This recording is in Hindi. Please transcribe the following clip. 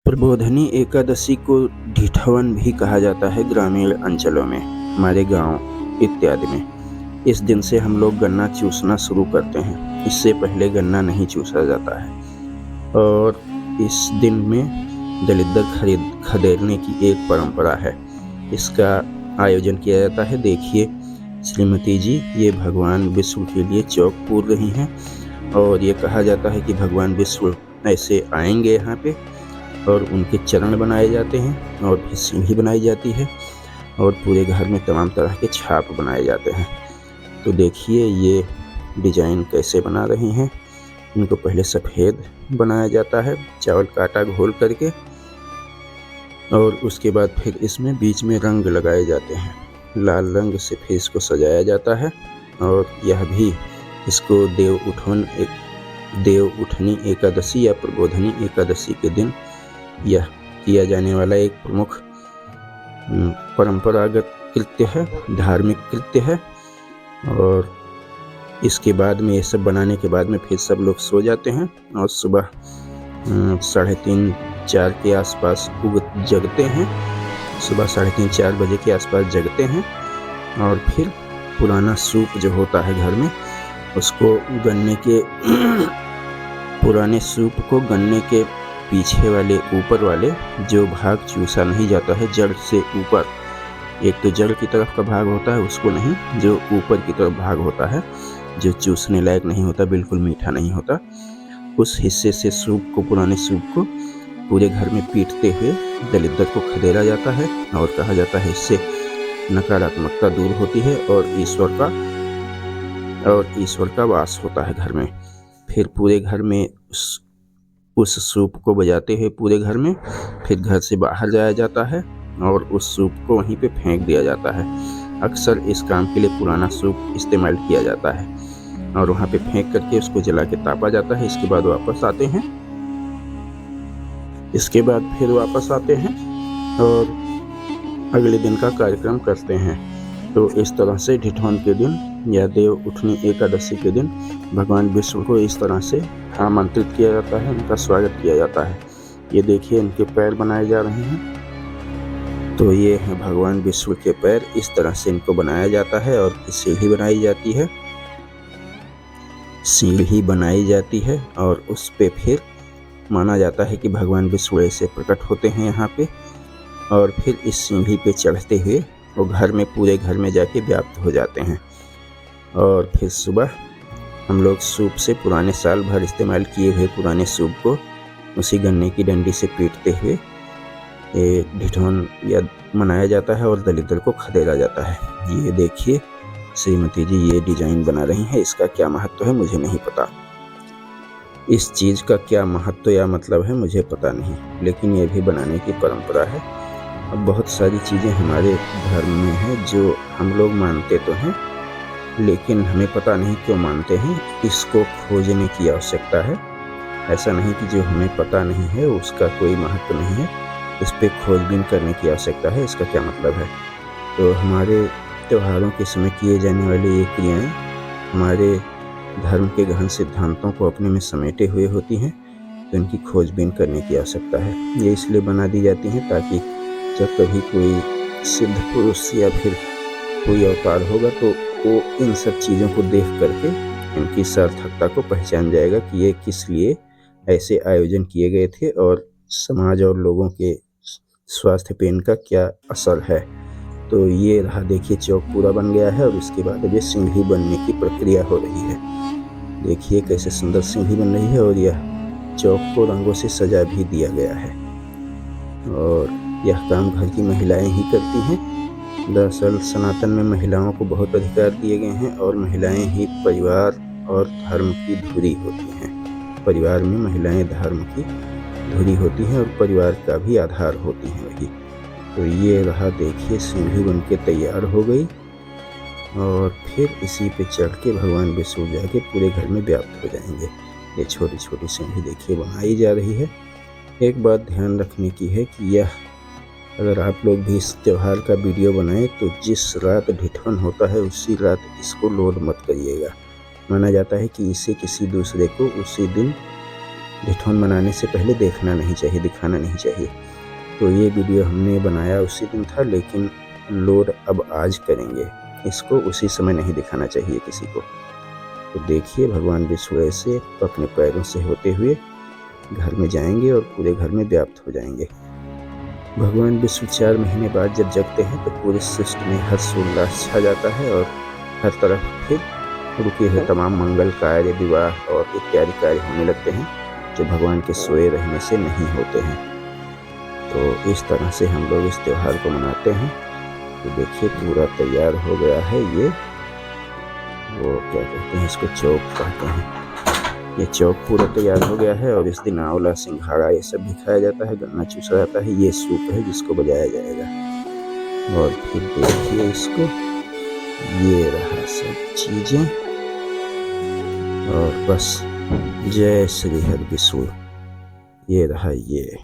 प्रबोधनी एकादशी को ढिठवन भी कहा जाता है ग्रामीण अंचलों में, हमारे गांव इत्यादि में। इस दिन से हम लोग गन्ना चूसना शुरू करते हैं। इससे पहले गन्ना नहीं चूसा जाता है और इस दिन में दलिद्दर खदेड़ने की एक परंपरा है। इसका आयोजन किया जाता है। देखिए श्रीमती जी ये भगवान विष्णु के लिए चौक पूर रही हैं और ये कहा जाता है कि भगवान विष्णु ऐसे आएंगे यहाँ पे और उनके चरण बनाए जाते हैं और फिर सीढ़ी बनाई जाती है और पूरे घर में तमाम तरह के छाप बनाए जाते हैं। तो देखिए ये डिजाइन कैसे बना रही हैं। इनको पहले सफ़ेद बनाया जाता है चावल का आटा घोल करके और उसके बाद फिर इसमें बीच में रंग लगाए जाते हैं। लाल रंग से फिर इसको सजाया जाता है और यह भी इसको देव उठनी एकादशी या प्रबोधनी एकादशी के दिन यह किया जाने वाला एक प्रमुख परंपरागत कृत्य है, धार्मिक कृत्य है। और इसके बाद में ये सब बनाने के बाद में फिर सब लोग सो जाते हैं और सुबह 3:30-4 के आसपास जगते हैं। सुबह 3:30-4 बजे के आसपास जगते हैं और फिर पुराना सूप जो होता है घर में उसको पुराने सूप को गन्ने के पीछे वाले ऊपर वाले जो भाग चूसा नहीं जाता है जड़ से ऊपर, एक तो जड़ की तरफ का भाग होता है उसको नहीं, जो ऊपर की तरफ भाग होता है जो चूसने लायक नहीं होता, बिल्कुल मीठा नहीं होता, उस हिस्से से पुराने सूप को पूरे घर में पीटते हुए दलिद्दर को खदेड़ा जाता है और कहा जाता है इससे नकारात्मकता दूर होती है और ईश्वर का वास होता है घर में। फिर पूरे घर में उस सूप को बजाते हुए पूरे घर में फिर घर से बाहर जाया जाता है और उस सूप को वहीं पे फेंक दिया जाता है। अक्सर इस काम के लिए पुराना सूप इस्तेमाल किया जाता है और वहाँ पे फेंक करके उसको जला के तापा जाता है। इसके बाद वापस आते हैं और अगले दिन का कार्यक्रम करते हैं। तो इस तरह से ढिठवन के दिन या देव उठनी एकादशी के दिन भगवान विष्णु को इस तरह से आमंत्रित किया जाता है, उनका स्वागत किया जाता है। ये देखिए इनके पैर बनाए जा रहे हैं। तो ये है भगवान विष्णु के पैर, इस तरह से इनको बनाया जाता है और सीढ़ी बनाई जाती है और उस पे फिर माना जाता है कि भगवान विष्णु ऐसे प्रकट होते हैं यहाँ पे और फिर इस सीढ़ी पे चढ़ते हुए वो पूरे घर में जाके व्याप्त हो जाते हैं। और फिर सुबह हम लोग सूप से पुराने साल भर इस्तेमाल किए हुए पुराने सूप को उसी गन्ने की डंडी से पीटते हुए ढिठवन या मनाया जाता है और दलिद्दर को खदेड़ा जाता है। ये देखिए श्रीमती जी ये डिजाइन बना रही हैं। इसका क्या महत्व है मुझे नहीं पता, इस चीज़ का क्या महत्व या मतलब है मुझे पता नहीं, लेकिन ये भी बनाने की परंपरा है। अब बहुत सारी चीज़ें हमारे धर्म में हैं जो हम लोग मानते तो हैं लेकिन हमें पता नहीं क्यों मानते हैं, इसको खोजने की आवश्यकता है। ऐसा नहीं कि जो हमें पता नहीं है उसका कोई महत्व नहीं है, इस पे खोजबीन करने की आवश्यकता है। इसका क्या मतलब है? तो हमारे त्योहारों के समय किए जाने वाली ये क्रियाएँ हमारे धर्म के गहन सिद्धांतों को अपने में समेटे हुए होती हैं, तो इनकी खोजबीन करने की आवश्यकता है। ये इसलिए बना दी जाती हैं ताकि जब कभी कोई सिद्ध पुरुष या फिर कोई अवतार होगा तो वो इन सब चीज़ों को देख करके इनकी सार्थकता को पहचान जाएगा कि ये किस लिए ऐसे आयोजन किए गए थे और समाज और लोगों के स्वास्थ्य पे इनका क्या असर है। तो ये रहा, देखिए चौक पूरा बन गया है और इसके बाद अब ये सीढ़ी बनने की प्रक्रिया हो रही है। देखिए कैसे सुंदर सीढ़ी बन रही है और यह चौक को रंगों से सजा भी दिया गया है और यह काम घर की महिलाएं ही करती हैं। दरअसल सनातन में महिलाओं को बहुत अधिकार दिए गए हैं और महिलाएं ही परिवार और धर्म की धुरी होती हैं। परिवार में महिलाएं धर्म की धुरी होती हैं और परिवार का भी आधार होती हैं वही। तो ये रहा, देखिए सीढ़ी बन के तैयार हो गई और फिर इसी पे चढ़ के भगवान विष्णु जाके पूरे घर में व्याप्त हो जाएंगे। ये छोटी छोटी सीढ़ी देखिए बनाई जा रही है। एक बात ध्यान रखने की है कि यह अगर आप लोग भी इस त्यौहार का वीडियो बनाएं तो जिस रात ढिठवन होता है उसी रात इसको लोड मत करिएगा। माना जाता है कि इससे किसी दूसरे को उसी दिन ढिढोन बनाने से पहले देखना नहीं चाहिए, दिखाना नहीं चाहिए। तो ये वीडियो हमने बनाया उसी दिन था, लेकिन लोड अब आज करेंगे। इसको उसी समय नहीं दिखाना चाहिए किसी को। तो देखिए भगवान विष्णु ऐसे अपने पैरों से होते हुए घर में जाएंगे और पूरे घर में व्याप्त हो जाएंगे। भगवान विष्णु 4 महीने बाद जब जगते हैं तो पूरे सृष्टि में हर्षोल्लास छा जाता है और हर तरफ फिर रुके हुए तमाम मंगल कार्य, विवाह और इत्यादि कार्य होने लगते हैं जो भगवान के सोए रहने से नहीं होते हैं। तो इस तरह से हम लोग इस त्यौहार को मनाते हैं। तो देखिए पूरा तैयार हो गया है। ये वो क्या कहते हैं, इसको चौक कहते हैं। ये चौक पूरा तैयार हो गया है और इस दिन आंवला, सिंघाड़ा ये सब भी खाया जाता है, गन्ना चूसा जाता है। ये सूप है जिसको बजाया जाएगा। और फिर देखिए इसको, ये रहा सब चीजें। और बस जय श्री हर विष्णु, ये रहा ये।